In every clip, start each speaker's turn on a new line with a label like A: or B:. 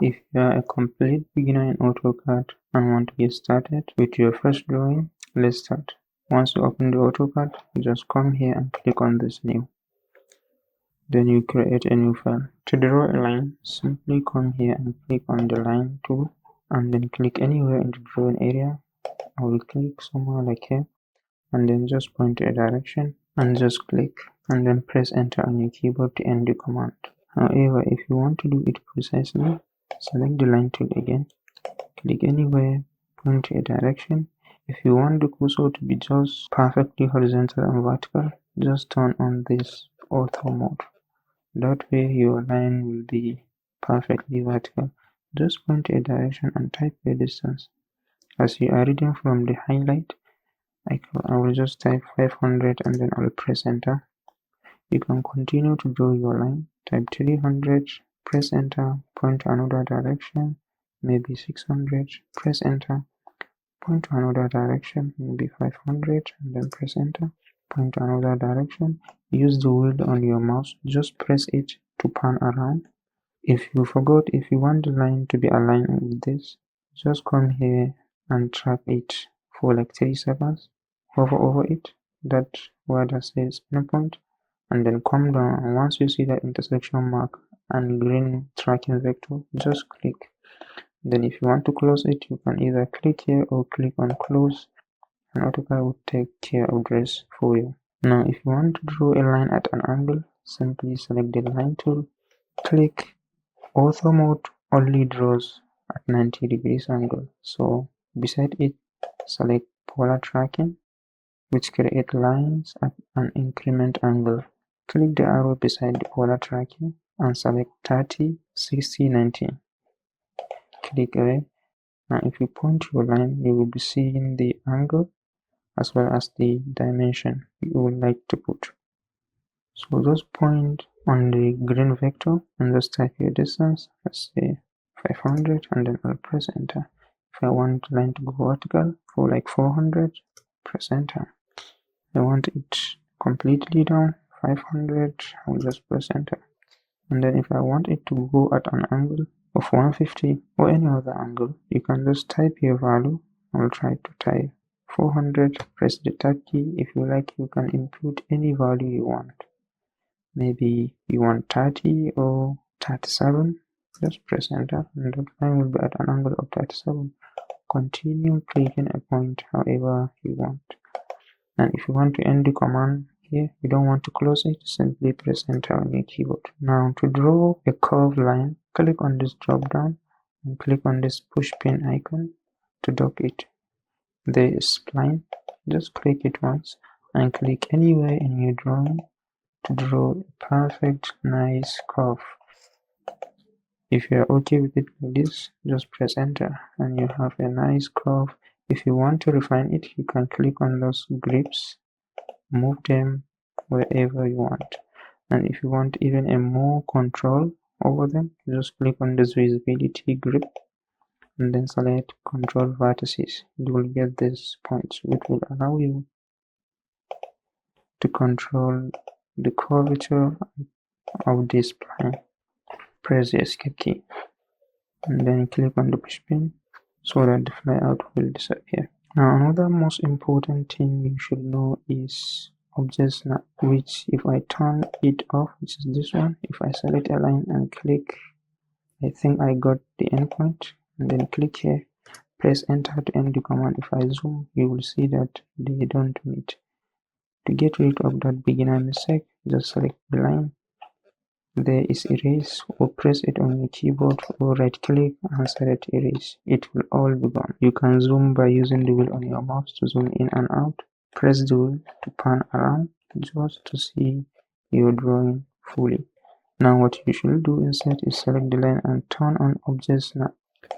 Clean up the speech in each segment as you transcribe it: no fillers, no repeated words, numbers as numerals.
A: If you are a complete beginner in AutoCAD and want to get started with your first drawing, let's start. Once you open the AutoCAD, just come here and click on this new. Then you create a new file. To draw a line, simply come here and click on the line tool and then click anywhere in the drawing area. I will click somewhere like here and then just point to a direction and just click and then press enter on your keyboard to end the command. However, if you want to do it precisely, select the line tool again, click anywhere, point to a direction. If you want the cursor to be just perfectly horizontal and vertical, just turn on this ortho mode. That way your line will be perfectly vertical. Just point to a direction and type your distance. As you are reading from the highlight, I will just type 500 and then I'll press enter. You can continue to draw your line, type 300, press enter, point to another direction, maybe 600, press enter, point to another direction, maybe 500, and then press enter, point to another direction. Use the wheel on your mouse, just press it to pan around. If you forgot, if you want the line to be aligned with this, just come here and track it for like 3 seconds, hover over it, that where that says endpoint, and then come down, and once you see that intersection mark and green tracking vector, just click. Then if you want to close it, you can either click here or click on close, and AutoCAD will take care of the rest for you. Now if you want to draw a line at an angle, simply select the line tool, click. Ortho mode only draws at 90 degrees angle, so beside it select polar tracking, which create lines at an increment angle. Click the arrow beside the polar tracking and select 30, 60, 90. Click away. Now if you point your line, you will be seeing the angle as well as the dimension you would like to put. So just point on the green vector and just type your distance, let's say 500, and then I'll press enter. If I want the line to go vertical for like 400, press enter. I want it completely down, 500, I'll just press enter. And then if I want it to go at an angle of 150 or any other angle, you can just type your value. I'll try to type 400, press the tab key. If you like, you can input any value you want. Maybe you want 30 or 37, just press enter and the line will be at an angle of 37. Continue clicking a point however you want. And if you want to end the command here, you don't want to close it, simply press enter on your keyboard. Now to draw a curved line, click on this drop down and click on this push pin icon to dock it. There is spline, just click it once and click anywhere in your drawing to draw a perfect nice curve. If you are okay with it like this, just press enter and you have a nice curve. If you want to refine it, you can click on those grips, move them wherever you want. And if you want even a more control over them, just click on this visibility grip and then select control vertices. You will get these points which will allow you to control the curvature of this spline. Press the escape key and then click on the push pin so that the flyout will disappear. Now another most important thing you should know is object snap, which if I turn it off, which is this one, if I select a line and click, I think I got the endpoint, and then click here, press enter to end the command. If I zoom, you will see that they don't meet. To get rid of that beginner mistake, just select the line, there is erase, or press it on your keyboard or right click and select erase. It will all be gone. You can zoom by using the wheel on your mouse to zoom in and out. Press the wheel to pan around just to see your drawing fully. Now what you should do instead is select the line and turn on object snap,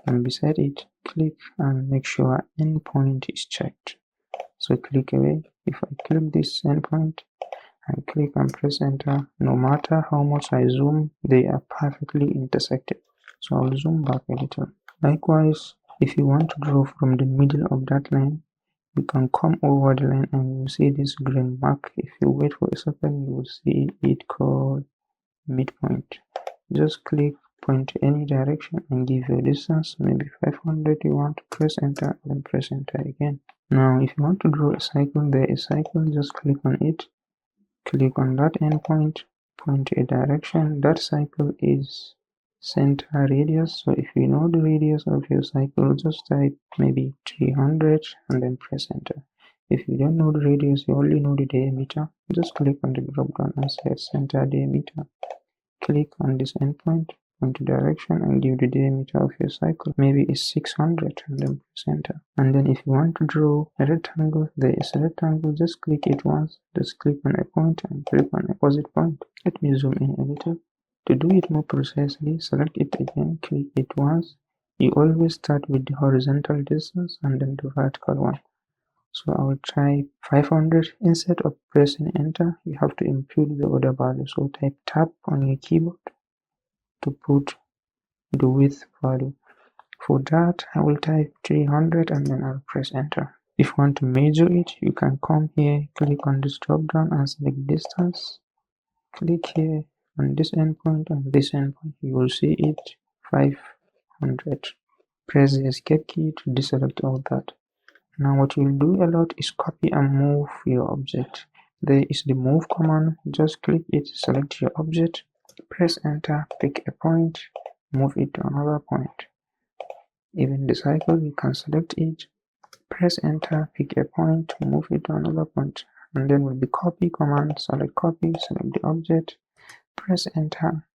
A: and beside it click and make sure endpoint is checked. So click away. If I click this endpoint and click and press enter, no matter how much I zoom, they are perfectly intersected. So I'll zoom back a little. Likewise, if you want to draw from the middle of that line, you can come over the line and you see this green mark. If you wait for a second, you will see it called midpoint. Just click, point to any direction and give your distance, maybe 500 you want, press enter, then press enter again. Now if you want to draw a cycle, there is a cycle, just click on it, click on that endpoint, point to a direction. That cycle is center radius, so if you know the radius of your cycle, just type maybe 300 and then press enter. If you don't know the radius, you only know the diameter, just click on the drop down and set center diameter. Click on this endpoint, point to direction and give the diameter of your cycle, maybe it's 600, and then press enter. And then if you want to draw a rectangle, there is a rectangle, just click it once, just click on a point and click on opposite point. Let me zoom in a little. To do it more precisely, select it again, click it once. You always start with the horizontal distance and then the vertical one. So I will try 500. Instead of pressing enter, you have to input the other value. So type tab on your keyboard to put the width value. For that, I will type 300 and then I'll press enter. If you want to measure it, you can come here, click on this drop down and select distance. Click here on this endpoint and this endpoint. You will see it 500. Press the escape key to deselect all that. Now what you'll do a lot is copy and move your object. There is the move command, just click it, select your object, press enter, pick a point, move it to another point. Even the cycle, you can select it, press enter, pick a point, move it to another point. And then with the copy command, select copy, select the object, press enter,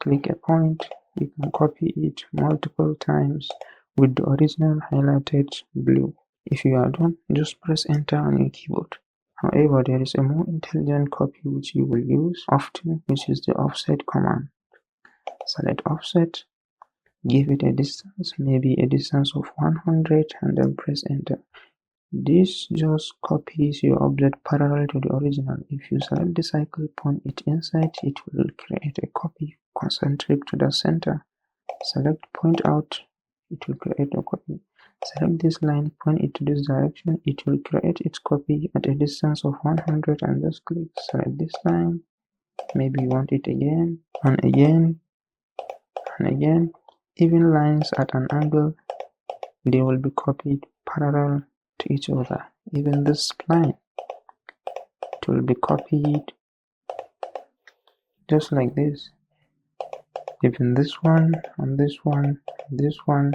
A: click a point. You can copy it multiple times with the original highlighted blue. If you are done, just press enter on your keyboard. However, there is a more intelligent copy which you will use often, which is the offset command. Select offset, give it a distance, maybe a distance of 100, and then press enter. This just copies your object parallel to the original. If you select the cycle, point it inside, it will create a copy concentric to the center. Select point out, it will create a copy. Select this line, point it to this direction, it will create its copy at a distance of 100 and just click. Select this line, maybe you want it again, and again, and again. Even lines at an angle, they will be copied parallel to each other. Even this line, it will be copied just like this. Even this one, and this one, this one.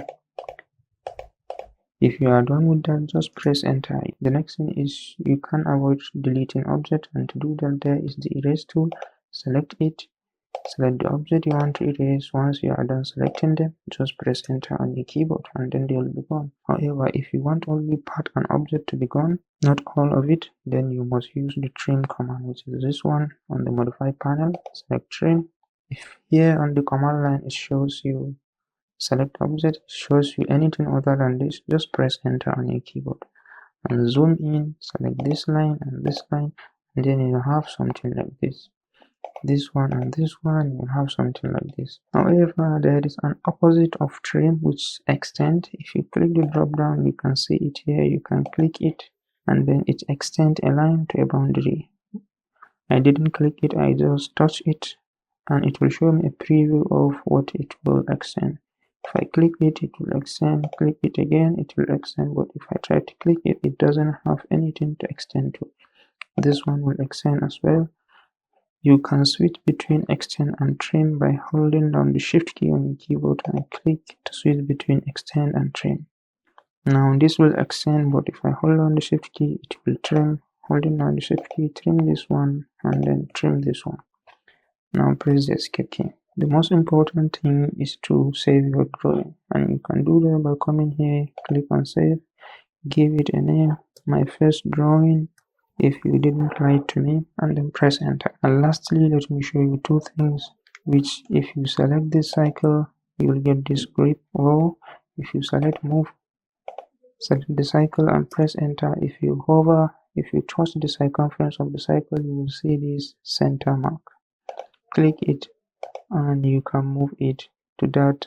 A: If you are done with that, just press enter. The next thing is you can avoid deleting object, and to do that, there is the erase tool. Select it, select the object you want to erase. Once you are done selecting them, just press enter on your keyboard and then they will be gone. However, if you want only part and object to be gone, not all of it, then you must use the trim command, which is this one on the modify panel. Select trim. If here on the command line it shows you select object, shows you anything other than this, just press enter on your keyboard and zoom in, select this line and this line, and then you have something like this. This one and this one, you have something like this. However, there is an opposite of trim, which extend. If you click the drop down, you can see it here. You can click it and then it extends a line to a boundary. I didn't click it, I just touch it and it will show me a preview of what it will extend. If I click it, it will extend. Click it again, it will extend. But if I try to click it, it doesn't have anything to extend to. This one will extend as well. You can switch between extend and trim by holding down the shift key on your keyboard and click to switch between extend and trim. Now this will extend, but if I hold down the shift key, it will trim. Holding down the shift key, trim this one and then trim this one. Now press the escape key. The most important thing is to save your drawing, and you can do that by coming here, click on save, give it a name, my first drawing, if you didn't write to me, and then press enter. And lastly, let me show you two things, which if you select this cycle, you will get this grip, or if you select move, select the cycle and press enter. If you hover, if you touch the circumference of the cycle, you will see this center mark. Click it and you can move it to that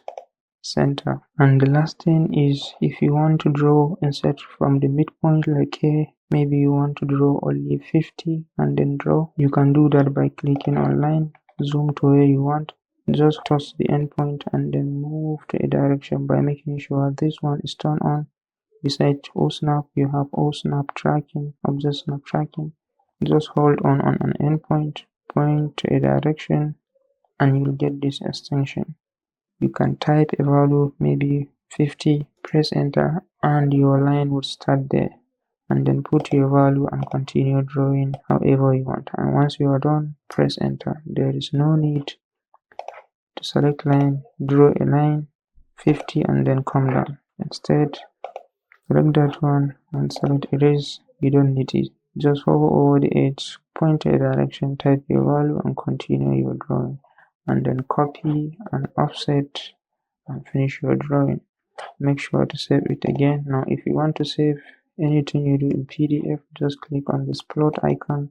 A: center. And the last thing is, if you want to draw instead from the midpoint like here, maybe you want to draw only 50 and then draw, you can do that by clicking on line, zoom to where you want, Just toss the endpoint and then move to a direction by making sure this one is turned on. Beside OSnap, you have OSnap tracking, object snap tracking. Just hold on an endpoint, point to a direction, and you'll get this extension. You can type a value, maybe 50, press enter, and your line would start there. And then put your value and continue drawing however you want. And once you are done, press enter. There is no need to select line, draw a line, 50, and then come down. Instead, select that one and select erase. You don't need it. Just hover over the edge, point to a direction, type your value, and continue your drawing. And then copy and offset and finish your drawing. Make sure to save it again. Now, if you want to save anything you do in PDF, just click on this plot icon.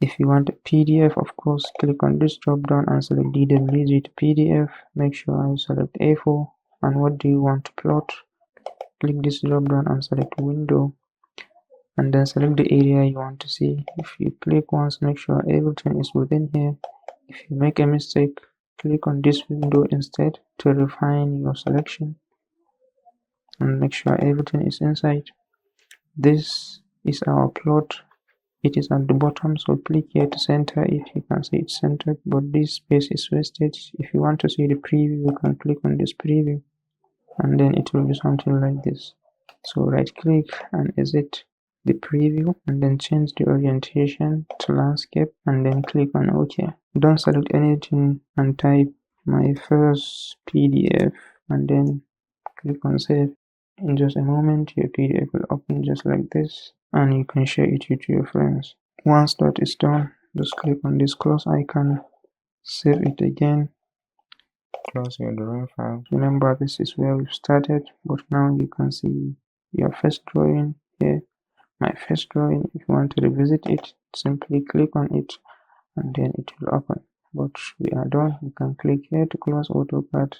A: If you want a PDF, of course, click on this drop down and select DWG to PDF. Make sure you select A4. And what do you want to plot? Click this drop down and select window, and then select the area you want to see. If you click once, make sure everything is within here. If you make a mistake, click on this window instead to refine your selection and make sure everything is inside. This is our plot. It is at the bottom, so click here to center it. You can see it's centered, but this space is wasted. If you want to see the preview, you can click on this preview, and then it will be something like this. So right click and exit the preview, and then change the orientation to landscape, and then click on OK. Don't select anything and type my first PDF, and then click on save. In just a moment, your PDF will open just like this, and you can share it to your friends. Once that is done, just click on this close icon, save it again, close your drawing file. Remember, this is where we've started, but now you can see your first drawing here. My first drawing. If you want to revisit it, simply click on it and then it will open. But we are done. You can click here to close AutoCAD